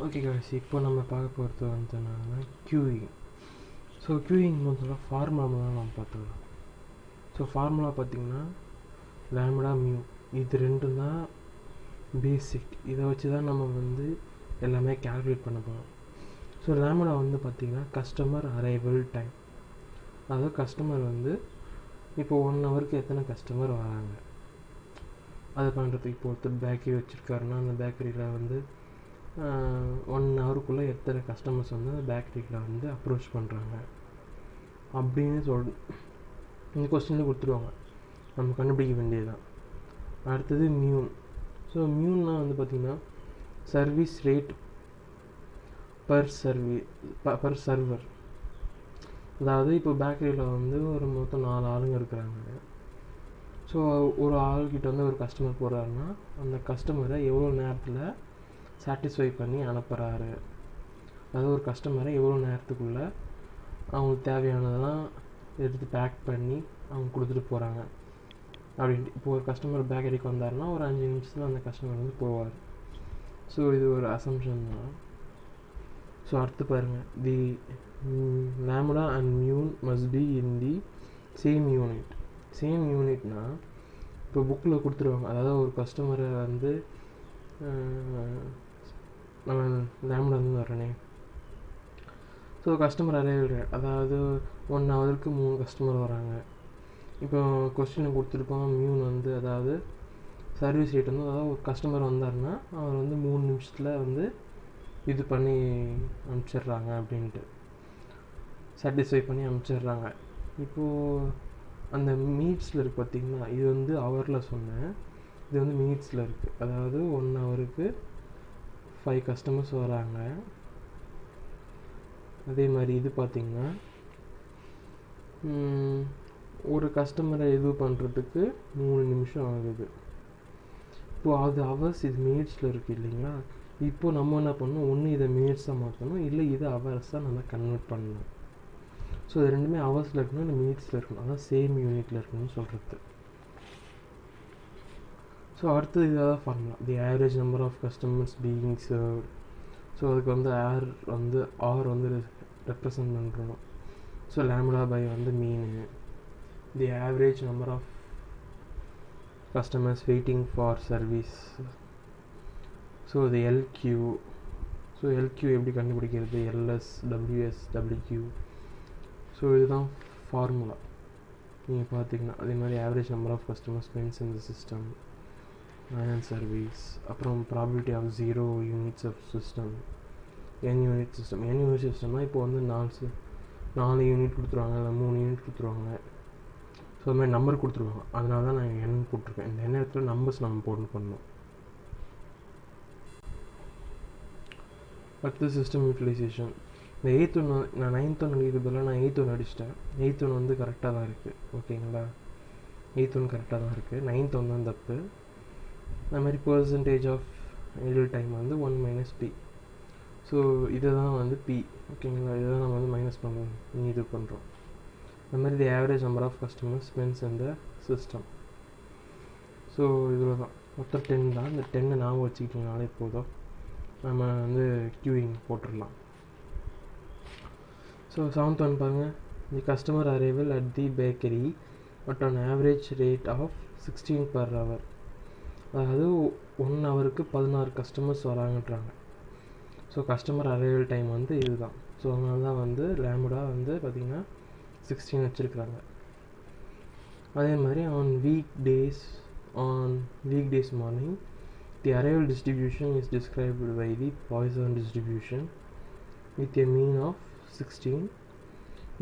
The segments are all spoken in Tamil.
ஓகே guys, இப்போ நம்ம பார்க்க போகிறது வந்து என்னன்னா க்யூயிங். ஸோ க்யூயிங் வந்து ஃபார்முலா தான் நம்ம பார்த்துக்கலாம். ஸோ ஃபார்முலா பார்த்திங்கன்னா லேம்டா மியூ, இது ரெண்டும் தான் பேசிக். இதை வச்சு தான் நம்ம வந்து எல்லாமே கால்குலேட் பண்ண போகிறோம். ஸோ லேம்டா வந்து பார்த்திங்கன்னா கஸ்டமர் அரைவல் டைம். அதாவது கஸ்டமர் வந்து இப்போ 1 ஹவருக்கு எத்தனை கஸ்டமர் வராங்க அதை பண்ணுறதுக்கு. இப்போ ஒருத்தர் பேக்கரி வச்சுருக்காருன்னா அந்த பேக்கரியில் வந்து 1 ஹவருக்குள்ளே எத்தனை கஸ்டமர்ஸ் வந்து அந்த பேக்கரியில் வந்து அப்ரோச் பண்ணுறாங்க அப்படின்னு இந்த கொஸ்டினில் கொடுத்துருவாங்க. நம்ம கண்டுபிடிக்க வேண்டியது தான். அடுத்தது மியூன். ஸோ மியூன்னா வந்து பார்த்திங்கன்னா சர்வீஸ் ரேட் பர் சர்வர். அதாவது இப்போ பேக்கரியில் வந்து ஒரு மொத்தம் 4 ஆளுங்க இருக்கிறாங்க. ஸோ ஒரு ஆள்கிட்ட வந்து ஒரு கஸ்டமர் போகிறாருன்னா அந்த கஸ்டமரை எவ்வளோ நேரத்தில் சாட்டிஸ்ஃபை பண்ணி அனுப்புகிறாரு, அதாவது ஒரு கஸ்டமரை எவ்வளோ நேரத்துக்குள்ளே அவங்களுக்கு தேவையானதெல்லாம் எடுத்து பேக் பண்ணி அவங்க கொடுத்துட்டு போகிறாங்க அப்படின்ட்டு. இப்போ ஒரு கஸ்டமர் பேக்கரிக்கு வந்தாருன்னா ஒரு 5 நிமிஷத்தில் அந்த கஸ்டமர் வந்து போவார். ஸோ இது ஒரு அசம்ஷன் தான். ஸோ அடுத்து பாருங்கள், the lambda and mu must be in the same unit. Same யூனிட்னா இப்போ புக்கில் கொடுத்துருவாங்க. அதாவது ஒரு கஸ்டமரை வந்து நம்ம லேம்டா வந்து வரனே. ஸோ கஸ்டமர் அரைவல் ரேட், அதாவது 1 ஹவருக்கு 3 கஸ்டமர் வராங்க. இப்போ கொஸ்டினை கொடுத்துருக்கோம். மியூன் வந்து அதாவது சர்வீஸ் ரேட் வந்து, அதாவது ஒரு கஸ்டமர் வந்தாருன்னா அவர் வந்து 3 நிமிஷத்தில் வந்து இது பண்ணி அனுப்பிச்சிட்றாங்க அப்படின்ட்டு, சாட்டிஸ்ஃபை பண்ணி அனுப்பிச்சிட்றாங்க. இப்போது அந்த மினிட்ஸில் இருக்குது பார்த்திங்கன்னா, இது வந்து ஹவரில் சொன்னேன், இது வந்து மினிட்ஸில் இருக்குது. அதாவது 1 ஹவருக்கு 5 கஸ்டமர்ஸ் வராங்க. அதே மாதிரி இது பார்த்திங்கன்னா ஒரு கஸ்டமரை இது பண்ணுறதுக்கு 3 நிமிஷம் ஆகுது. இப்போது அது ஹவர்ஸ், இது மினிட்ஸில் இருக்குது இல்லைங்களா. இப்போது நம்ம என்ன பண்ணணும், ஒன்று இதை மினிட்ஸாக மாற்றணும், இல்லை இதை ஹவர்ஸாக நம்ம கன்வெர்ட் பண்ணணும். ஸோ இது ரெண்டுமே ஹவர்ஸில் இருக்கணும், இல்லை மினிட்ஸில் இருக்கணும், அதான் சேம் யூனிட்டில் இருக்கணும்னு சொல்கிறது. ஸோ அடுத்தது இதாக formula, the average number of customers being served. So அதுக்கு வந்து ஆர் வந்து ரெப்ரசன்ட் பண்ணுறோம். ஸோ லேம்டா பை வந்து மீனு, the average number of customers waiting for service. So இது எல்கியூ. ஸோ எல்கியூ எப்படி கண்டுபிடிக்கிறது, எல்எஸ் டபிள்யூஎஸ் டபிள்யூக்யூ. ஸோ இதுதான் ஃபார்முலா நீங்கள் பார்த்தீங்கன்னா. அதே மாதிரி average number of customers spends in the system and service. அப்புறம் probability of 0 units of system, n unit system. n unit சிஸ்டம்னா இப்போ வந்து 4 யூனிட் கொடுத்துருவாங்க, இல்லை 3 யூனிட் கொடுத்துருவாங்க. ஸோ அது மாதிரி நம்பர் கொடுத்துருவாங்க. அதனால தான் நான் n போட்டிருக்கேன். இந்த n இடத்துல நம்பர்ஸ் நம்ம போட்டு பண்ணணும். அடுத்து சிஸ்டம் யூட்டிலைசேஷன். இந்த 8th ஒன்று நான் 9th ஒன்று அடிக்கிறதுல நான் 8th ஒன்று அடிச்சிட்டேன். 8th ஒன்று வந்து கரெக்டாக தான் இருக்குது. ஓகேங்களா, 8th ஒன்று கரெக்டாக தான் இருக்குது. 9th ஒன்று தான் தப்பு. அது மாதிரி பர்சன்டேஜ் ஆஃப் ஐடில் டைம் வந்து 1 - p. ஸோ இதை தான் வந்து p. ஓகேங்களா, இதை தான் நம்ம வந்து மைனஸ் பண்ணுறோம், இது பண்ணுறோம். அது மாதிரி the average number of customers spends in the system. So இதில் தான் மொத்தம் 10 தான். இந்த 10 ஞாபகம் வச்சுக்கிட்டிங்கனாலே போதும், நம்ம வந்து க்யூயிங் போட்டுடலாம். ஸோ 7th ஒன் பாருங்கள், the customer arrival at the bakery but on average rate of 16 per hour. அதாவது 1 ஹவருக்கு 16 கஸ்டமர்ஸ் வராங்கன்றாங்க. ஸோ கஸ்டமர் அரைவல் டைம் வந்து இதுதான். ஸோ அதனால தான் வந்து லேம்டா வந்து பார்த்திங்கன்னா 16 வச்சுருக்குறாங்க. அதே மாதிரி on week days morning the arrival distribution is described by the Poisson distribution with a mean of 16.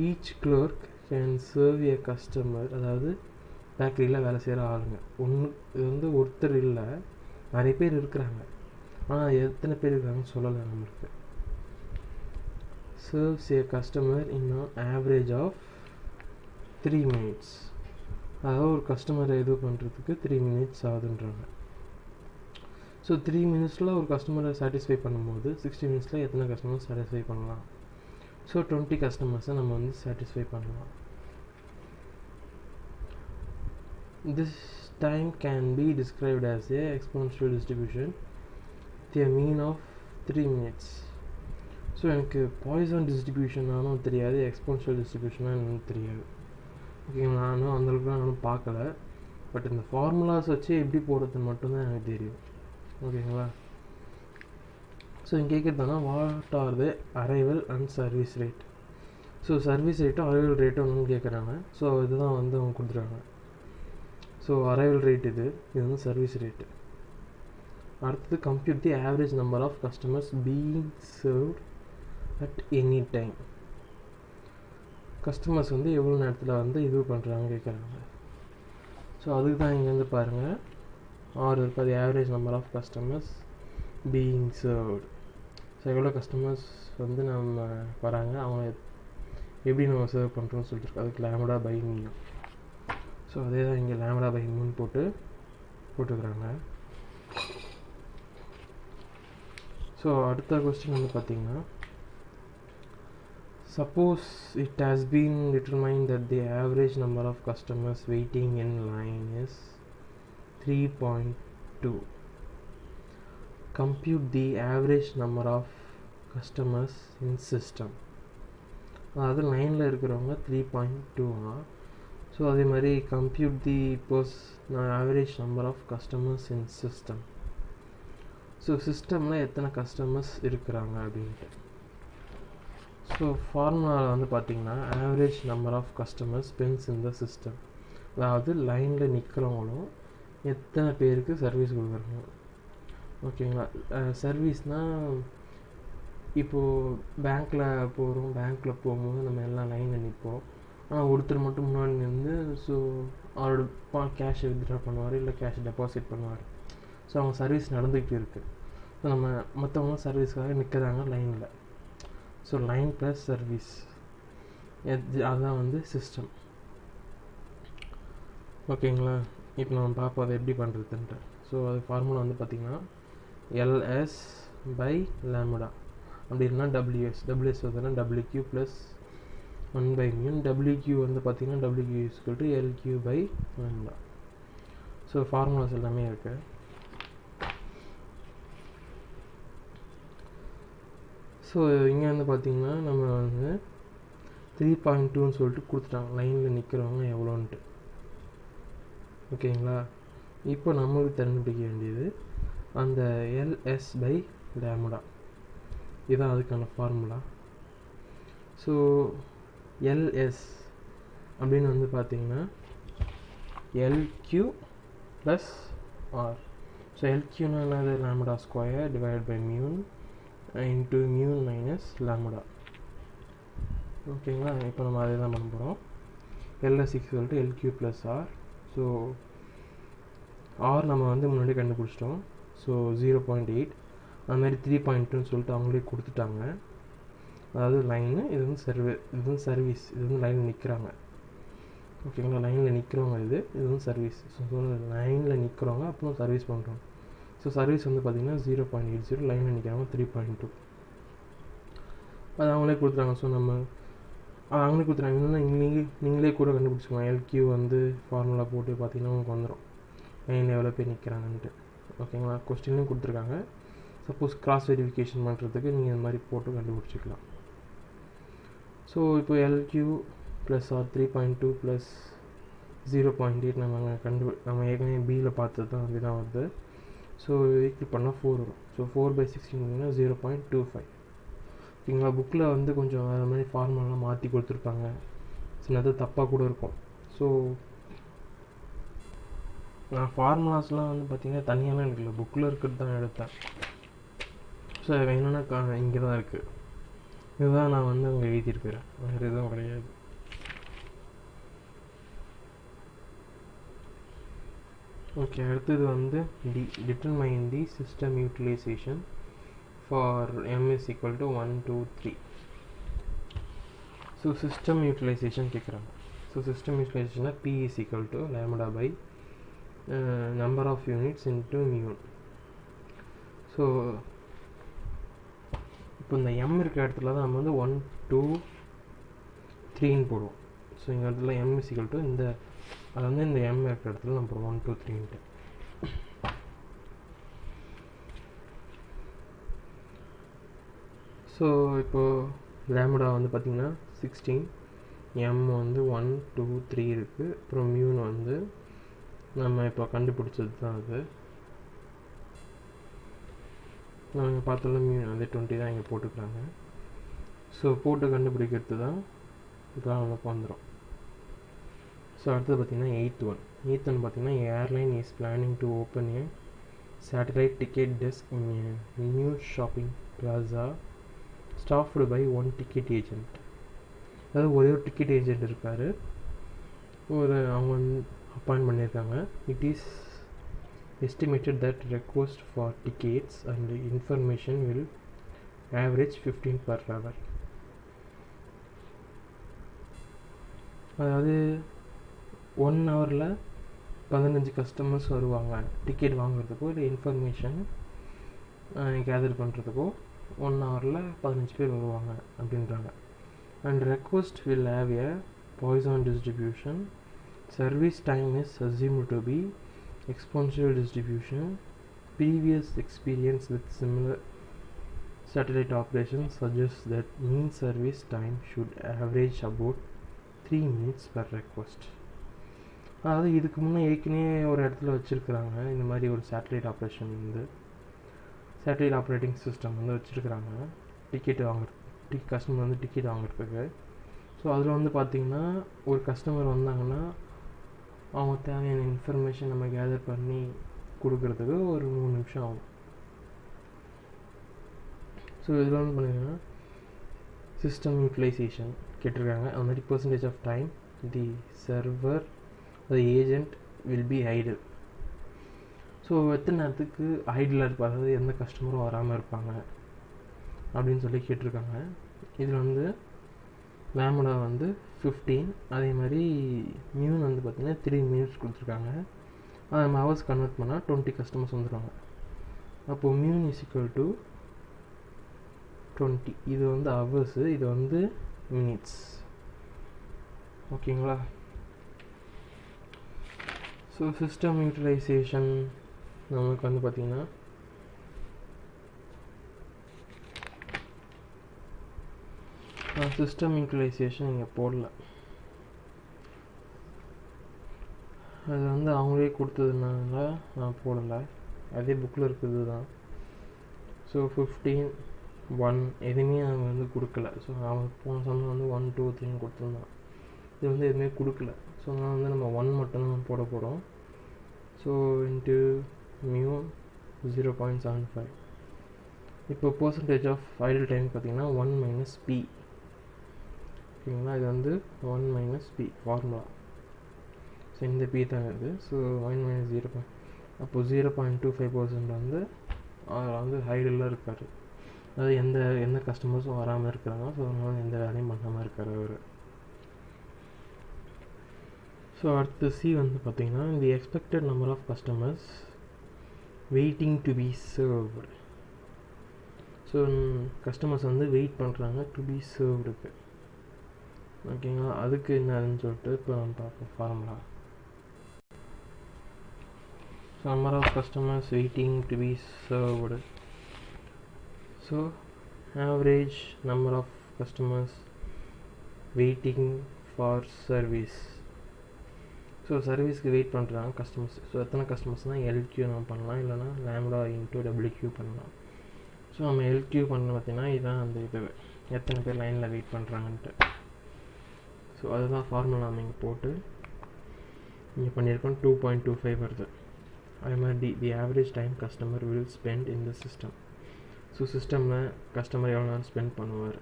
Each clerk can serve a customer. அதாவது பேக்கரியில் வேலை செய்கிற ஆளுங்க இது வந்து ஒருத்தர் இல்லை, நிறைய பேர் இருக்கிறாங்க. ஆனால் எத்தனை பேர் இருக்காங்கன்னு சொல்லலை நம்மளுக்கு. Serves a customer in average of 3 minutes. அதாவது ஒரு கஸ்டமரை இது பண்ணுறதுக்கு 3 minutes ஆகுதுன்றாங்க. ஸோ 3 minutesல ஒரு கஸ்டமரை சாட்டிஸ்ஃபை பண்ணும்போது 60 minutesல எத்தனை கஸ்டமர் சாட்டிஸ்ஃபை பண்ணலாம். ஸோ 20 கஸ்டமர்ஸை நம்ம வந்து சாட்டிஸ்ஃபை பண்ணலாம். This time can be described as a exponential distribution the mean of 3 minutes. So எனக்கு பாய்சான் டிஸ்ட்ரிபியூஷனாலும் தெரியாது, எக்ஸ்போனன்ஷியல் டிஸ்ட்ரிபியூஷனாக எனக்கு தெரியாது. ஓகேங்களா, நானும் அந்தளவுக்குலாம் நானும் பார்க்கல. பட் இந்த ஃபார்முலாஸ் வச்சு எப்படி போடுறதுன்னு மட்டும்தான் எனக்கு தெரியும். ஓகேங்களா. ஸோ இங்கே கேட்குறதுனா what are the arrival and service rate. So service ரேட்டும் அரைவல் ரேட்டும் ஒன்று கேட்குறாங்க. ஸோ இதுதான் வந்து அவங்க கொடுத்துருக்காங்க. ஸோ அரைவல் ரேட் இது வந்து சர்வீஸ் ரேட்டு. அடுத்தது compute the average number of customers being served at any time. Customers வந்து எவ்வளோ நேரத்தில் வந்து இது பண்ணுறாங்க கேட்குறாங்க. ஸோ அதுக்கு தான் இங்கே வந்து பாருங்கள், ஆறு இருக்குது. அது average number of customers being served. So எவ்வளோ கஸ்டமர்ஸ் வந்து நம்ம வராங்க, அவங்க எப்படி நம்ம சர்வ் பண்ணுறோன்னு சொல்லிட்டு அதுக்கு லாம்டா பை மியூ. ஸோ அதே தான் இங்கே லாம்டா பை மியூன்னு போட்டுக்கிறாங்க. ஸோ அடுத்த கொஸ்டின் வந்து பார்த்திங்கன்னா, suppose it has been determined that the average number of customers waiting in line is 3.2. Compute the average number of customers in system. அதாவது லைனில் இருக்கிறவங்க 3.2. ஸோ அதே மாதிரி compute the average number of customers in system. So சிஸ்டமில் எத்தனை கஸ்டமர்ஸ் இருக்கிறாங்க அப்படின்ட்டு. ஸோ ஃபார்முலாவில் வந்து பார்த்திங்கன்னா average number of customers spends in the system. அதாவது லைனில் நிற்கிறவங்களும் எத்தனை பேருக்கு சர்வீஸ் கொடுக்குறாங்க. ஓகேங்களா. சர்வீஸ்னால் இப்போது பேங்க்கில் பேங்க்கில் போகும்போது நம்ம எல்லாம் லைனில் நிற்போம். ஆனால் ஒருத்தர் மட்டும் முன்னாடி நின்று ஸோ அவரோட கேஷை வித்ட்ரா பண்ணுவார், இல்லை கேஷ் டெபாசிட் பண்ணுவார். ஸோ அவங்க சர்வீஸ் நடந்துக்கிட்டு இருக்குது. ஸோ நம்ம மற்றவங்க சர்வீஸ்க்காக நிற்கிறாங்க லைனில். ஸோ லைன் ப்ளஸ் சர்வீஸ் அதுதான் வந்து சிஸ்டம். ஓகேங்களா. இப்போ நம்ம பார்ப்போம் அதை எப்படி பண்ணுறதுன்ட்டு. ஸோ அது ஃபார்முலா வந்து பார்த்திங்கன்னா எல்எஸ் பை லாம்டா, அப்படி இல்லைனா டபிள்யூஎஸ் வந்து WQ plus 1 by mu. WQ வந்து பார்த்திங்கன்னா WQ equal to LQ by lambda. So formulas எல்லாமே இருக்குது. ஸோ இங்கே வந்து பார்த்திங்கன்னா நம்ம வந்து 3.2ன்னு சொல்லிட்டு கொடுத்துட்டாங்க லைனில் நிற்கிறவங்க எவ்வளோன்ட்டு. ஓகேங்களா. இப்போ நம்மளுக்கு தெரிஞ்சுபிடிக்க வேண்டியது அந்த எல்எஸ் பை லாம்டா, இதுதான் அதுக்கான ஃபார்முலா. ஸோ எல்எஸ் அப்படின்னு வந்து பார்த்திங்கன்னா எல்க்யூ ப்ளஸ் ஆர். ஸோ எல்க்யூனா என்னது, lambda square divide by mu into mu minus lambda. ஓகேங்களா. இப்போ நம்ம அதே தான் பண்ண போகிறோம். LS equal to LQ plus R. So R நம்ம வந்து முன்னாடி கண்டுபிடிச்சிட்டோம். ஸோ 0.8. அதுமாதிரி 3.2ன்னு சொல்லிட்டு அவங்களே கொடுத்துட்டாங்க. அதாவது லைனு, இது வந்து சர்வீஸ், இது வந்து லைனில் நிற்கிறாங்க. ஓகேங்களா. லைனில் நிற்கிறவங்க இது வந்து சர்வீஸ். ஸோ லைனில் நிற்கிறவங்க அப்புறம் சர்வீஸ் பண்ணுறோம். ஸோ சர்வீஸ் வந்து பார்த்திங்கன்னா 0.80, லைனில் நிற்கிறவங்க 3.2. அது அவங்களே கொடுத்துறாங்க. ஸோ நம்ம அவங்களே கொடுத்துறாங்க. இன்னும் நீங்களே கூட கண்டுபிடிச்சிக்கலாம். எல்க்யூ வந்து ஃபார்முலா போட்டு பார்த்திங்கன்னா உங்களுக்கு வந்துடும் லைனில் எவ்வளோ பேர் நிற்கிறாங்கன்ட்டு. ஓகேங்களா. கொஸ்டின்லையும் கொடுத்துருக்காங்க. சப்போஸ் கிராஸ் வெரிஃபிகேஷன் பண்ணுறதுக்கு நீங்கள் இந்த மாதிரி போட்டு கண்டுபிடிச்சிக்கலாம். ஸோ இப்போ எல்க்யூ ப்ளஸ் ஆர் 3.2 ப்ளஸ் 0.8 நம்ம ஏற்கனவே பியில் பார்த்தது தான் அதுதான் வருது. ஸோ ஈக்குவல் பண்ணால் 4 வரும். ஸோ 4/16 0.25. ஓகேங்களா. புக்கில் வந்து கொஞ்சம் வேறு மாதிரி ஃபார்முலாம் மாற்றி கொடுத்துருப்பாங்க, சின்னது தப்பாக கூட இருக்கும். ஸோ நான் ஃபார்முலாஸ்லாம் வந்து பார்த்திங்கன்னா தனியாலாம் எடுக்கல, புக்கில் இருக்கிறது தான் எடுத்தேன். ஸோ வேணும்னா இங்கே தான் இருக்குது. இதுதான் நான் வந்து அங்கே எழுதியிருக்கிறேன், வேறு எதுவும் கிடையாது. ஓகே. அடுத்தது வந்து determine the system utilization for m is equal to 1 2 3. So system utilization கேட்குறாங்க. ஸோ சிஸ்டம் யூட்டிலைசேஷனாக p is equal to lambda by number of units into mu. So இப்போ இந்த m இருக்கிற இடத்துல தான் நம்ம வந்து 1 2 3ன்னு போடுவோம். ஸோ இந்த இடத்துல m is equal to இந்த அது வந்து இந்த m இருக்கிற இடத்துல நம்ம 1 2 3ன்ட்டு. ஸோ இப்போது லேம்டா வந்து பார்த்திங்கன்னா 16, m வந்து 1 2 3 இருக்குது. அப்புறம் மியூன்னு வந்து நம்ம இப்போ கண்டுபிடிச்சது தான் அது. நம்ம இங்கே பார்த்தாலும் மியூ அதே 20 தான் இங்கே போட்டுக்கிறாங்க. ஸோ போட்டு கண்டுபிடிக்கிறது தான் இப்போ நமக்கு வந்துடும். ஸோ அடுத்தது பார்த்திங்கன்னா எயித் ஒன் பார்த்திங்கன்னா airline is planning to open A satellite ticket desk in a new shopping plaza staffed by one ticket agent. அதாவது ஒரே ஒரு டிக்கெட் ஏஜென்ட் இருக்கார், அவங்க அப்பாயிண்ட் பண்ணியிருக்காங்க. It is estimated that request for tickets and information will average 15 per hour. அதாவது 1 ஹவரில் 15 கஸ்டமர்ஸ் வருவாங்க டிக்கெட் வாங்குறதுக்கோ இல்லை இன்ஃபர்மேஷன் கேதர் பண்ணுறதுக்கோ 1 ஹவரில் 15 பேர் வருவாங்க அப்படின்றாங்க. And request will have a Poisson distribution. Service time is assumed to be exponential distribution. Previous experience with similar satellite operations suggests that mean service time should average about 3 minutes per request. அதாவது இதுக்கு முன்னே ஏற்கனவே ஒரு இடத்துல வச்சுருக்குறாங்க இந்த மாதிரி ஒரு சேட்டலைட் ஆப்ரேஷன் வந்து சேட்டலைட் ஆப்ரேட்டிங் சிஸ்டம் வந்து வச்சுருக்குறாங்க டிக்கெட் வாங்குறது, கஸ்டமர் வந்து டிக்கெட் வாங்குறதுக்கு. ஸோ அதில் வந்து பார்த்திங்கன்னா ஒரு கஸ்டமர் வந்தாங்கன்னா அவங்க தேவையான இன்ஃபர்மேஷன் நம்ம கேதர் பண்ணி கொடுக்குறதுக்கு ஒரு 3 நிமிஷம் ஆகும். ஸோ இதில் வந்து பார்த்திங்கன்னா சிஸ்டம் யூட்டிலைசேஷன் கேட்டிருக்காங்க. அது மாதிரி percentage of time the server the agent will be idle. So எத்தனை நேரத்துக்கு ஐடில் இருப்பார், அதாவது எந்த கஸ்டமரும் வராமல் இருப்பாங்க அப்படின்னு சொல்லி கேட்டிருக்காங்க. இதில் வந்து லேம்டா வந்து 15, அதே மாதிரி மியூன் வந்து பார்த்திங்கன்னா 3 minutes கொடுத்துருக்காங்க. அதை நம்ம ஹவர்ஸ் கன்வெர்ட் பண்ணால் 20 கஸ்டமர்ஸ் வந்துடுவாங்க. அப்போது மியூன் இஸ் ஈக்குவல் டு 20. இது வந்து ஹவர்ஸு, இது வந்து மினிட்ஸ். ஓகேங்களா? ஸோ சிஸ்டம் யூட்டிலைசேஷன் நமக்கு வந்து பார்த்திங்கன்னா சிஸ்டம் யூட்டிலைசேஷன் இங்கே போடல, அது வந்து அவங்களே கொடுத்ததுனால நான் போடலை, அதே புக்கில் இருக்குது தான். ஸோ 15, 1 எதுவுமே அவங்க வந்து கொடுக்கல. ஸோ அவங்க போன சமயம் வந்து 1 2 3 கொடுத்துருந்தான். இது வந்து எதுவுமே கொடுக்கல. ஸோ நான் வந்து நம்ம 1 மட்டும்தான் போட போகிறோம். So into mu 0.75. இப்போ பர்சன்டேஜ் ஆஃப் ஐடில் டைம் பார்த்திங்கன்னா 1 மைனஸ் பி. ஓகேங்களா? இது வந்து 1 மைனஸ் பி ஃபார்முலா. ஸோ இந்த பி தான் இது. So 1 minus 0. அப்போது 0.25% வந்து அதில் வந்து ஐடில் இருக்கார். அதாவது எந்த கஸ்டமர்ஸும் வராமல் இருக்கிறாங்க. ஸோ அதனால எந்த வேலையும் பண்ணாமல் இருக்கார் அவர். ஸோ அடுத்து சி வந்து பார்த்திங்கன்னா the expected number of customers waiting to be served. So customers வந்து வெயிட் பண்ணுறாங்க டு பி சர்வ்டுக்கு. ஓகேங்களா? அதுக்கு என்னன்னு சொல்லிட்டு இப்போ நம்ம பார்ப்போம் formula. So number of customers waiting to be served. So average number of customers waiting for service. So சர்வீஸ்க்கு வெயிட் பண்ணுறாங்க கஸ்டமர்ஸ். ஸோ எத்தனை கஸ்டமர்ஸ்னால் எல்கியூ நம்ம பண்ணலாம், இல்லைனா லேம்டா இன்ட்டு டபிள்யூக்யூ பண்ணலாம். ஸோ நம்ம எல்கியூ பண்ண பார்த்திங்கன்னா இதுதான் அந்த இது எத்தனை பேர் லைனில் வெயிட் பண்ணுறாங்கன்ட்டு. ஸோ அதுதான் ஃபார்முலா நம்ம இங்கே போட்டு இங்கே பண்ணியிருக்கோம். 2.25 வருது. அதே மாதிரி the average time customer will spend in the system. So சிஸ்டமில் கஸ்டமர் எவ்வளோ நேரம் ஸ்பெண்ட் பண்ணுவார்.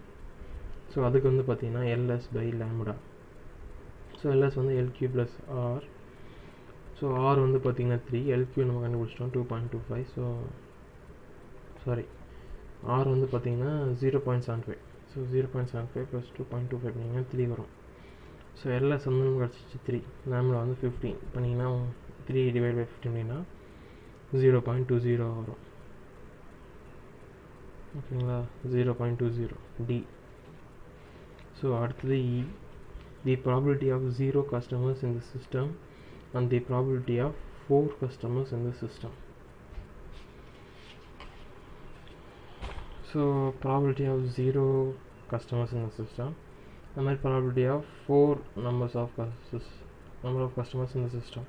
ஸோ அதுக்கு வந்து பார்த்திங்கன்னா LS by lambda. So LS வந்து LQ plus R. So R வந்து பார்த்திங்கன்னா 3, எல்கியூ நம்ம கண்டுபிடிச்சிட்டோம் 2.25. ஸோ சாரி, ஆர் வந்து பார்த்திங்கன்னா 0.75. ஸோ 0.75 ப்ளஸ் 2.25 பண்ணிங்கன்னா 3 வரும். ஸோ எல்எஸ் வந்து நமக்கு கிடச்சிச்சு 3, லேம்டா வந்து 15 பண்ணிங்கன்னா 3 டிவைட் பை 15 பண்ணிங்கன்னா 0.20 வரும். ஓகேங்களா? 0.20 டி. ஸோ அடுத்தது இ, the probability of 0 customers in the system and the probability of 4 customers in the system. So probability of 0 customers in the system, அந்த மாதிரி probability of 4 number of customers in the system.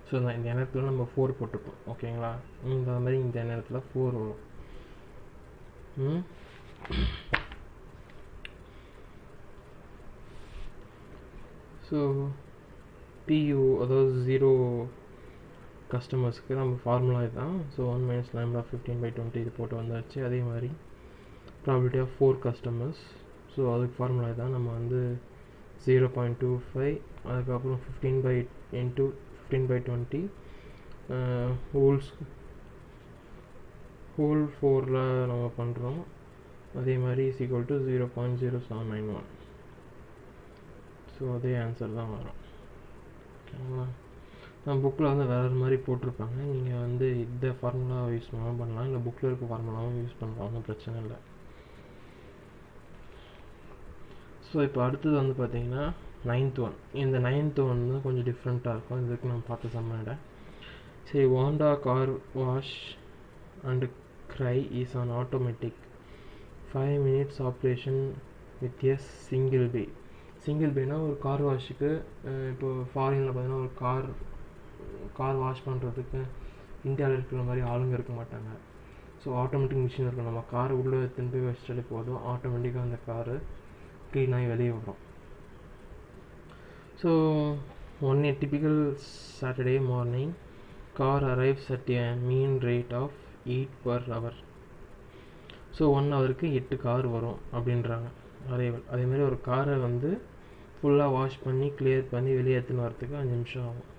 So இந்த நேரத்தில் நம்ம 4 போட்டுப்போம். ஓகேங்களா, இந்த மாதிரி இந்த நேரத்தில் 4 வரும். ஸோ PU அதாவது 0 கஸ்டமர்ஸ்க்கு நம்ம ஃபார்முலா இதுதான். ஸோ 1 - lambda 15/20 இது போட்டு வந்தாச்சு. அதே மாதிரி ப்ராபபிலிட்டி ஆஃப் 4 கஸ்டமர்ஸ், ஸோ அதுக்கு ஃபார்முலா இதுதான். நம்ம வந்து 0.25, அதுக்கப்புறம் 15/20 ஹோல் 4ல் நம்ம பண்ணுறோம். அதே மாதிரி is equal to 0.0791. ஸோ அதே ஆன்சர் தான் வரும். ஓகேங்களா, நம்ம புக்கில் வந்து வேறு மாதிரி போட்டிருப்பாங்க. நீங்கள் வந்து இந்த ஃபார்முலா யூஸ் பண்ணலாம், இல்லை புக்கில் இருக்க ஃபார்முலாவும் யூஸ் பண்ணலாம், ஒன்றும் பிரச்சனை இல்லை. ஸோ இப்போ அடுத்தது வந்து பார்த்தீங்கன்னா 9th ஒன். இந்த 9th ஒன் வந்து கொஞ்சம் டிஃப்ரெண்ட்டாக இருக்கும். இதுக்கு நம்ம பார்த்து சம்மட சரி, Wanda car wash and dry is an automatic 5 minutes operation with as single bay. Single பேனால் ஒரு கார் வாஷுக்கு, இப்போ ஃபாரினில் பார்த்தீங்கன்னா ஒரு கார் வாஷ் பண்ணுறதுக்கு இந்தியாவில் இருக்கிற மாதிரி ஆளுங்க இருக்க மாட்டாங்க. ஸோ ஆட்டோமேட்டிக் மிஷின் இருக்கும். நம்ம கார் உள்ளே எடுத்துன்னு போய் வச்சிட்டாலே போதும், ஆட்டோமேட்டிக்காக அந்த காரு க்ளீனாகி வெளியே வரும். So on a typical Saturday morning, car arrives at a mean rate of 8 per hour. So 1 ஹவருக்கு 8 கார் வரும் அப்படின்றாங்க அரைவல். அதேமாதிரி ஒரு காரை வந்து ஃபுல்லாக வாஷ் பண்ணி கிளியர் பண்ணி வெளியே எடுத்துன்னு வரத்துக்கு 5 நிமிஷம் ஆகும்.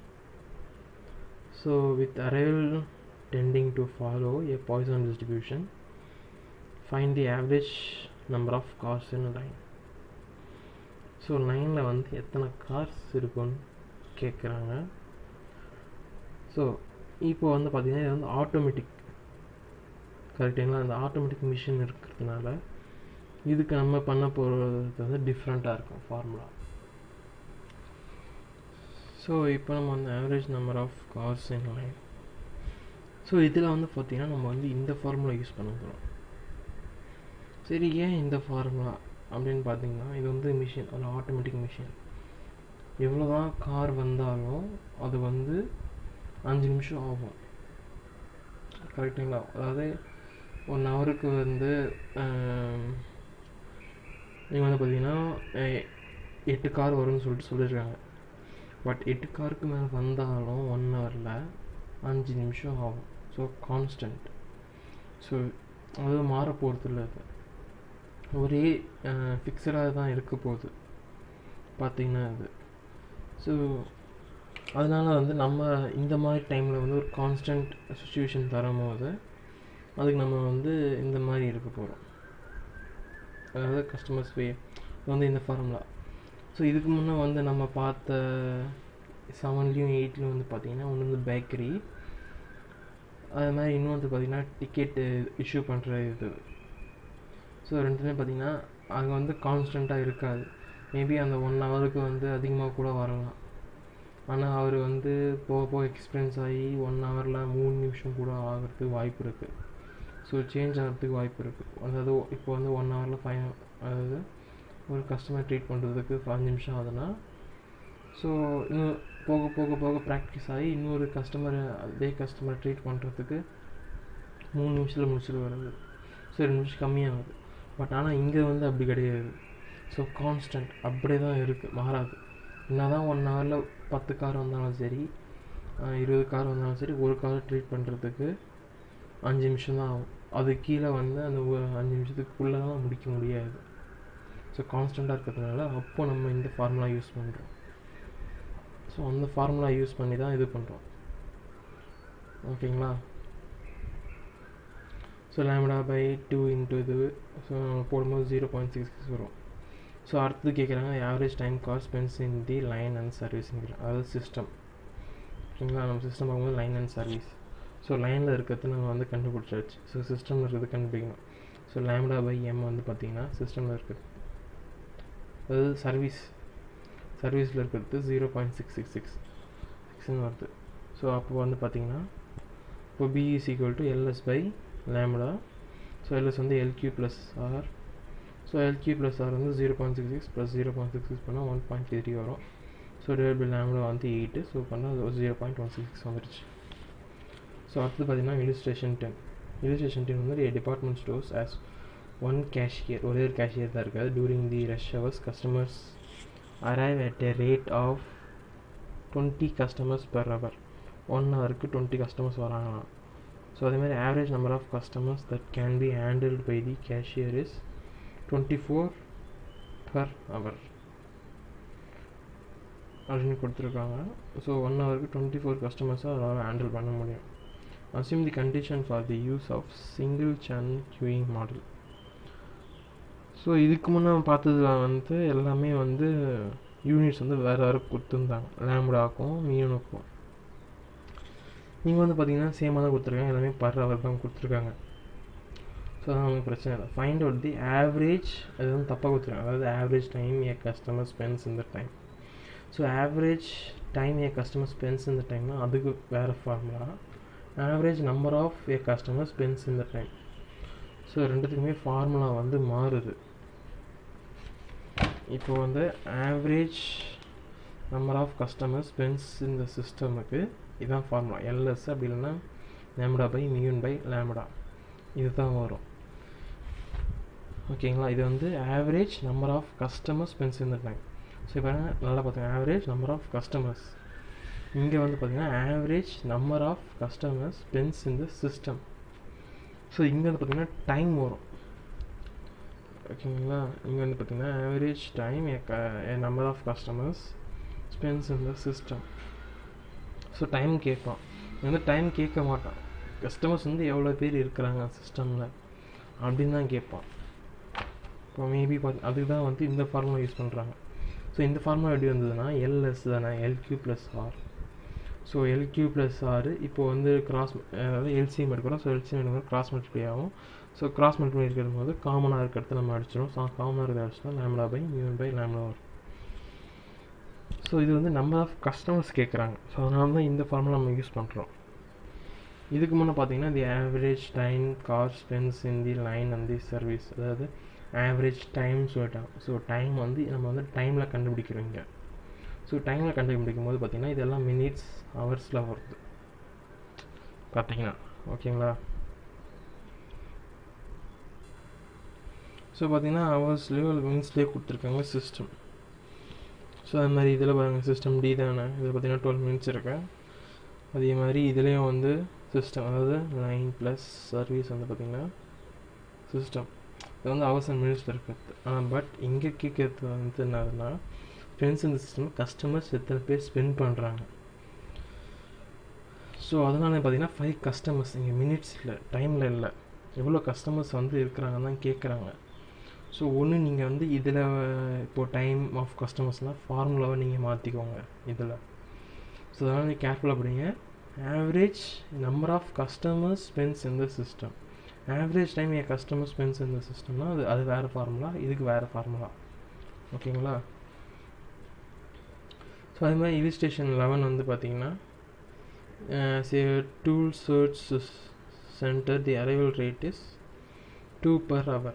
So with arrival tending to follow a Poisson distribution, find the average number of cars in line. So லைனில் வந்து எத்தனை கார்ஸ் இருக்குன்னு கேட்குறாங்க. ஸோ இப்போ வந்து பார்த்திங்கன்னா இது வந்து ஆட்டோமேட்டிக், கரெக்டுங்களா? அந்த ஆட்டோமேட்டிக் மிஷின் இருக்கிறதுனால இதுக்கு நம்ம பண்ண போகிறது வந்து டிஃப்ரெண்ட்டாக இருக்கும் ஃபார்முலா. ஸோ இப்போ நம்ம வந்து average number of cars in line. So இதில் வந்து பார்த்திங்கன்னா நம்ம வந்து இந்த ஃபார்முலா யூஸ் பண்ண போகிறோம். சரி, ஏன் இந்த ஃபார்முலா அப்படின்னு பார்த்தீங்கன்னா, இது வந்து மிஷின், அது ஆட்டோமேட்டிக் மிஷின். எவ்வளோ தான் கார் வந்தாலும் அது வந்து 5 நிமிஷம் ஆகும், கரெக்டுங்களா? அதாவது 1 ஹவருக்கு வந்து நீங்கள் வந்து பார்த்தீங்கன்னா 8 கார் வரும்னு சொல்லியிருக்காங்க. பட் 8 காருக்கு மேலே வந்தாலும் 1 ஹவரில் 5 நிமிஷம் ஆகும். So constant. ஸோ அது மாற போகிறது இல்லை, அது ஒரே ஃபிக்ஸடாக தான் இருக்க போகுது பார்த்திங்கன்னா அது. ஸோ அதனால் வந்து நம்ம இந்த மாதிரி டைமில் வந்து ஒரு கான்ஸ்டன்ட் சுச்சுவேஷன் தரும்போது அதுக்கு நம்ம வந்து இந்த மாதிரி இருக்க போகிறோம், அதாவது கஸ்டமர்ஸ் வே வந்து இந்த ஃபார்முலா. ஸோ இதுக்கு முன்னே வந்து நம்ம பார்த்த 7லேயும் 8லேயும் வந்து பார்த்திங்கன்னா ஒன்று வந்து பேக்கரி, அது மாதிரி இன்னும் வந்து பார்த்திங்கன்னா டிக்கெட்டு இஷ்யூ பண்ணுற இது. ஸோ ரெண்டுமே பார்த்திங்கன்னா அங்கே வந்து கான்ஸ்டண்ட்டாக இருக்காது. மேபி அந்த 1 ஹவருக்கு வந்து அதிகமாக கூட வரலாம். ஆனால் அவர் வந்து போக போக எக்ஸ்பீரியன்ஸ் ஆகி 1 ஹவரில் 3 நிமிஷம் கூட ஆகிறதுக்கு வாய்ப்பு இருக்குது. ஸோ சேஞ்ச் ஆகிறதுக்கு வாய்ப்பு இருக்குது. அதாவது இப்போ வந்து 1 ஹவரில் 5, அதாவது ஒரு கஸ்டமர் ட்ரீட் பண்ணுறதுக்கு 5 நிமிஷம் ஆகுதுன்னா, ஸோ இன்னும் போக போக போக ப்ராக்டிஸ் ஆகி இன்னொரு கஸ்டமரை அதே கஸ்டமரை ட்ரீட் பண்ணுறதுக்கு 3 நிமிஷத்தில் முடிச்சுட்டு வருது. ஸோ 2 நிமிஷம் கம்மியாகுது. பட் ஆனால் இங்கே வந்து அப்படி கிடையாது. ஸோ கான்ஸ்டன்ட் அப்படியே தான் இருக்குது, மாறாது. என்ன தான் 1 ஹவரில் 10 கார் வந்தாலும் சரி, 20 கார் வந்தாலும் சரி, ஒரு காரை ட்ரீட் பண்ணுறதுக்கு 5 நிமிஷம் தான் ஆகும். அது கீழே வந்து அந்த 5 நிமிஷத்துக்குள்ளே தான் முடிக்க முடியாது. ஸோ கான்ஸ்டண்ட்டாக இருக்கிறதுனால அப்போ நம்ம இந்த ஃபார்முலா யூஸ் பண்ணுறோம். ஸோ அந்த ஃபார்முலா யூஸ் பண்ணி தான் இது பண்ணுறோம். ஓகேங்களா? ஸோ λ/2 இன்ட்டு இது, ஸோ போடும்போது 0.66 வரும். ஸோ அடுத்தது கேட்குறாங்க average time cost spends in the line and சர்வீஸுங்கிற, அதாவது சிஸ்டம். ஓகேங்களா? நம்ம சிஸ்டம் பார்க்கும்போது லைன் அண்ட் சர்வீஸ். ஸோ லைனில் இருக்கிறது நம்ம வந்து கண்டுபிடிச்சாச்சு. ஸோ சிஸ்டமில் இருக்கிறது கண்டுபிடிக்கணும். ஸோ λ/m வந்து பார்த்திங்கன்னா சிஸ்டமில் இருக்குது, அதாவது சர்வீஸில் இருக்கிறது 0.666 வருது. ஸோ அப்போ வந்து பார்த்திங்கன்னா இப்போ B is equal to LS/λ. So LS வந்து LQ plus R. So LQ plus R வந்து 0.66 ப்ளஸ் 0.66 பண்ணால் 1.33 வரும். ஸோ டிவைட் பை லேம்டா வந்து 8. ஸோ பண்ணால் 0.166 வந்துருச்சு. ஸோ அடுத்து பார்த்தீங்கன்னா illustration 10. illustration 10 வந்து department stores has one cashier, ஒரே ஒரு கேஷியர் தான் இருக்காது. During the rush hours customers arrive at a rate of 20 customers per hour. 1 ஹவருக்கு 20 கஸ்டமர்ஸ் வராங்களாம். ஸோ அதேமாதிரி average number of customers that can be handled by the cashier is 24 per hour அப்படின்னு கொடுத்துருக்காங்க. ஸோ 1 ஹவருக்கு 24 கஸ்டமர்ஸாக அதாவது ஹேண்டில் பண்ண முடியும். Assume the condition for the use of single channel queuing model. So இதுக்கு முன்னே பார்த்ததுல வந்து எல்லாமே வந்து யூனிட்ஸ் வந்து வேறு வேறு கொடுத்துருந்தாங்க, லேம்டாக்கும் மியூனுக்கும். நீங்கள் வந்து பார்த்தீங்கன்னா சேமாக தான் கொடுத்துருக்காங்க, எல்லாமே பர் ஹவர் தான் கொடுத்துருக்காங்க. ஸோ அதான் நமக்கு பிரச்சனை இல்லை. ஃபைண்ட் அவுட் தி ஆவரேஜ், அது வந்து தப்பாக கொடுத்துருக்காங்க. அதாவது average time a customer spends in the time. So average time a customer spends in the டைம்னா அதுக்கு வேறு formula. Average number of a customer spends in the time. So ரெண்டுத்துக்குமே ஃபார்முலா வந்து மாறுது. இப்போ வந்து average number of customer spends in the சிஸ்டமுக்கு இதுதான் ஃபார்முலா. எல்எஸ் அப்படி இல்லைன்னா lambda by mu by lambda, இது தான் வரும். ஓகேங்களா? இது வந்து average number of customer spends in the time. So இப்போ நல்லா பார்த்துங்க, ஆவரேஜ் நம்பர் ஆஃப் கஸ்டமர்ஸ். இங்கே வந்து பார்த்திங்கன்னா average number of customers spends in the system. So இங்கே வந்து பார்த்திங்கன்னா டைம் வரும். ஓகேங்களா? இங்கே வந்து பார்த்திங்கன்னா average time a number of customers spends in the system. So time கேட்பான். வந்து டைம் கேட்க மாட்டான், கஸ்டமர்ஸ் வந்து எவ்வளோ பேர் இருக்கிறாங்க சிஸ்டமில் அப்படின்னு தான் கேட்பான். இப்போ மேபி அதுக்கு தான் வந்து இந்த ஃபார்முலா யூஸ் பண்ணுறாங்க. ஸோ இந்த ஃபார்முலா எப்படி வந்ததுன்னா எல்எஸ் தானே, LQ plus R. So LQ plus R இப்போ வந்து கிராஸ், அதாவது எல்சிஎம் எடுக்கிறோம். ஸோ எல்சிஎம் எடுக்கிறோம் கிராஸ் மல்டிப்ளை ஆகும். ஸோ கிராஸ் மல்டிப்ளை இருக்கிற போது காமனாக இருக்கிறது நம்ம அடிச்சிடும். ஸோ காமனாக இருக்கிறத அடிச்சோம்னா lambda by mu by lambda வரும். ஸோ இது வந்து நம்பர் ஆஃப் கஸ்டமர்ஸ் கேட்குறாங்க. ஸோ அதனால தான் இந்த ஃபார்முலா நம்ம யூஸ் பண்ணுறோம். இதுக்கு முன்னே பார்த்தீங்கன்னா தி average time car spends in the line and the service, அதாவது ஆவரேஜ் டைம் சொல்லிட்டாங்க. ஸோ டைம் வந்து நம்ம வந்து டைமில் கண்டுபிடிக்கிறோம் இங்கே. ஸோ டைமில் கண்டுபிடிக்கும் போது பார்த்திங்கன்னா இதெல்லாம் மினிட்ஸ் ஹவர்ஸில் வருது பார்த்தீங்கன்னா. ஓகேங்களா? ஸோ பார்த்திங்கன்னா ஹவர்ஸ்லேயோ மினிட்ஸ்லேயோ கொடுத்துருக்காங்க சிஸ்டம். ஸோ அது மாதிரி இதில் பாருங்கள் சிஸ்டம் டி தானே, இதில் பார்த்திங்கன்னா 12 மினிட்ஸ் இருக்கு. அதே மாதிரி இதுலேயும் வந்து சிஸ்டம், அதாவது லைன் ப்ளஸ் சர்வீஸ் வந்து பார்த்திங்கன்னா சிஸ்டம். இது வந்து ஹவர்ஸ் அண்ட் மினிட்ஸில் இருக்குது. பட் இங்கே கேட்குறது வந்து என்னதுன்னா ஸ்பென்ஸ் இந்த சிஸ்டம் கஸ்டமர்ஸ் எத்தனை பேர் ஸ்பெண்ட் பண்ணுறாங்க. ஸோ அதனால பார்த்திங்கன்னா 5 கஸ்டமர்ஸ் இங்கே மினிட்ஸ் இல்லை, டைமில் இல்லை, எவ்வளோ கஸ்டமர்ஸ் வந்து இருக்கிறாங்கன்னு தான் கேட்குறாங்க. ஸோ ஒன்று நீங்கள் வந்து இதில் இப்போது டைம் ஆஃப் கஸ்டமர்ஸ்னால் ஃபார்முலாவை நீங்கள் மாற்றிக்கோங்க இதில். ஸோ அதனால் நீங்கள் கேர்ஃபுல்லாக படிங்க. Average number of customers spends in the system, average time a customer spends in the சிஸ்டம்னா அது வேறு ஃபார்முலா, இதுக்கு வேறு ஃபார்முலா. ஓகேங்களா? ஸோ அதே மாதிரி illustration 11 வந்து பார்த்திங்கன்னா tool search centre the arrival rate is 2 per hour.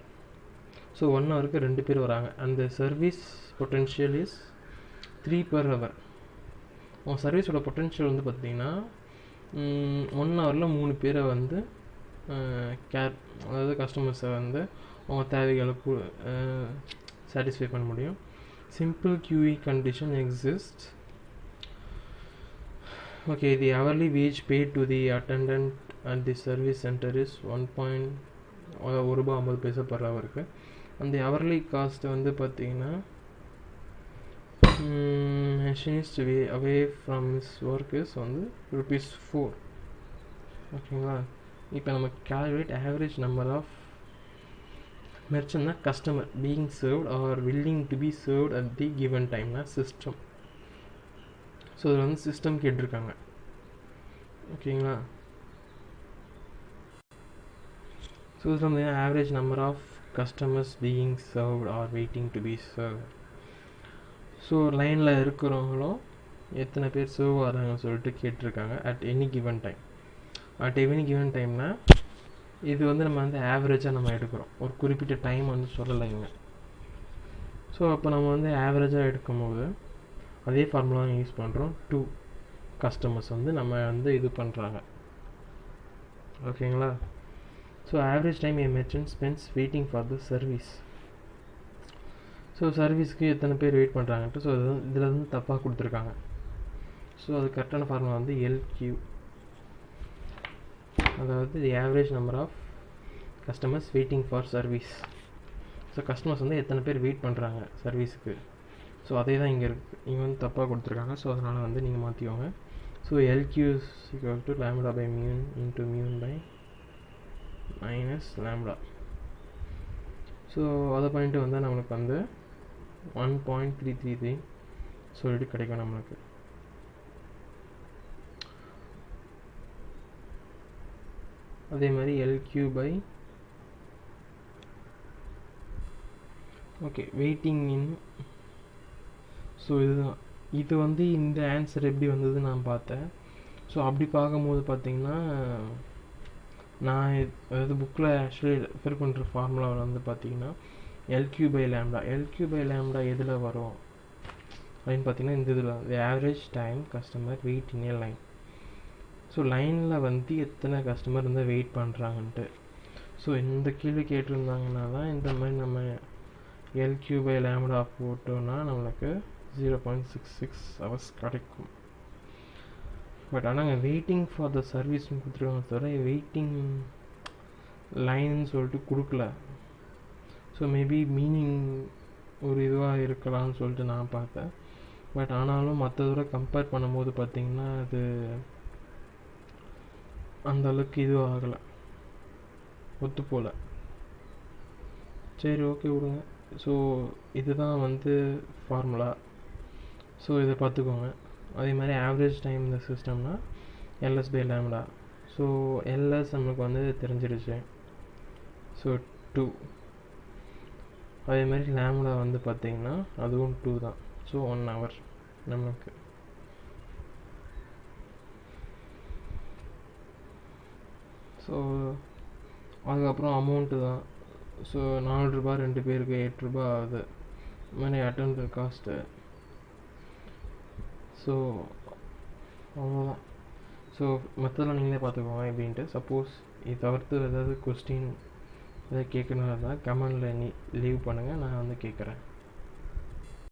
So 1 ஹவருக்கு 2 பேர் வராங்க. அந்த service potential is 3 per hour. உங்கள் சர்வீஸோட பொட்டென்ஷியல் வந்து பார்த்திங்கன்னா 1 ஹவரில் 3 பேரை வந்து அதாவது கஸ்டமர்ஸை வந்து அவங்க தேவைகளுக்கு சாட்டிஸ்ஃபை பண்ண முடியும். Simple QE condition exists. Okay, the hourly wage paid to the attendant at the service center is 1 ரூபா 50 பைசா per hour. அந்த hourly காஸ்ட் வந்து பார்த்திங்கன்னா machinist away from his work is வந்து ₹4. ஓகேங்களா? இப்போ நம்ம calculate average number of merchant customer being served or willing to be served at the given time system. So இதில் வந்து சிஸ்டம் கேட்டிருக்காங்க. ஓகேங்களா? ஸோ இதில் வந்து average number of customers being served or waiting to be serve. So லைனில் இருக்கிறவங்களும் எத்தனை பேர் சர்வ் ஆகிறாங்கன்னு சொல்லிட்டு கேட்டிருக்காங்க at any given time. At any given டைம்னா இது வந்து நம்ம வந்து ஆவரேஜாக நம்ம எடுக்கிறோம், ஒரு குறிப்பிட்ட டைம் வந்து சொல்லலைங்க. ஸோ அப்போ நம்ம வந்து ஆவரேஜாக எடுக்கும்போது அதே ஃபார்முலா யூஸ் பண்ணுறோம். 2 கஸ்டமர்ஸ் வந்து நம்ம வந்து இது பண்ணுறாங்க, ஓகேங்களா. So average time a merchant spends waiting for the service. So சர்வீஸ்க்கு எத்தனை பேர் வெயிட் பண்ணுறாங்கன்ட்டு, ஸோ இதில் வந்து தப்பாக கொடுத்துருக்காங்க. ஸோ அது கரெக்டான ஃபார்முலா வந்து LQ, அதாவது the average number of customers waiting for service. So customers வந்து எத்தனை பேர் வெயிட் பண்ணுறாங்க சர்வீஸுக்கு. ஸோ அதே தான் இங்கே இருக்குது, இங்கே வந்து தப்பாக கொடுத்துருக்காங்க. ஸோ அதனால் வந்து நீங்கள் மாற்றிக்கோங்க. So LQ is equal to lambda by mu into mu by minus lambda. So அதை பண்ணிட்டு வந்தால் நம்மளுக்கு வந்து 1.333 சொல்லிட்டு கிடைக்கும் நம்மளுக்கு. அதே மாதிரி LQ by okay waiting in. So இதுதான், இது வந்து இந்த ஆன்சர் எப்படி வந்தது நான் பார்த்தேன். ஸோ அப்படி பார்க்கும்போது பார்த்தீங்கன்னா நான் அதாவது புக்கில் ஆக்சுவலி ரெஃபர் பண்ணுற ஃபார்முலாவில் வந்து பார்த்தீங்கன்னா LQ by lambda. LQ by lambda எதில் வரும் அப்படின்னு பார்த்தீங்கன்னா இந்த இதில் the average time customer wait in a line. So லைனில் வந்து எத்தனை கஸ்டமர் வந்து வெயிட் பண்ணுறாங்கன்ட்டு. ஸோ இந்த கேள்வி கேட்டிருந்தாங்கன்னா தான் இந்த மாதிரி நம்ம LQ by lambda போட்டோன்னா நம்மளுக்கு 0.66 hours கிடைக்கும். பட் ஆனால் வெயிட்டிங் ஃபார் த சர்வீஸ்னு கொடுத்துருக்காங்க தவிர வெயிட்டிங் லைன்னு சொல்லிட்டு கொடுக்கல. ஸோ மேபி மீனிங் ஒரு இதுவாக இருக்கலாம்னு சொல்லிட்டு நான் பார்த்தேன். பட் ஆனாலும் மற்றதோட கம்பேர் பண்ணும்போது பார்த்திங்கன்னா அது அந்தளவுக்கு இதுவும் ஆகலை, ஒத்து போகல. சரி ஓகே விடுங்க. ஸோ இதுதான் வந்து ஃபார்முலா. ஸோ இதை பார்த்துக்கோங்க. அதே மாதிரி ஆவரேஜ் டைம் இந்த சிஸ்டம்னா LS by lambda. So LS நம்மளுக்கு வந்து தெரிஞ்சிருச்சு, ஸோ 2. அதே மாதிரி lambda வந்து பார்த்திங்கன்னா அதுவும் 2 தான். ஸோ 1 hour நம்மளுக்கு. ஸோ அதுக்கப்புறம் அமௌண்ட்டு தான். ஸோ 4 ரூபா 2 பேருக்கு 8 ரூபா ஆகுது, இது மாதிரி அட்டெண்டர் காஸ்ட்டு. ஸோ அவ்வளோதான். ஸோ மற்றதெல்லாம் நீங்களே பார்த்துக்கோங்க எப்படின்ட்டு. சப்போஸ் இது தவிர்த்து ஏதாவது கொஸ்டின் எதாவது கேட்கணுன்னா கமெண்டில் லீவ் பண்ணுங்கள், நான் வந்து கேட்குறேன்.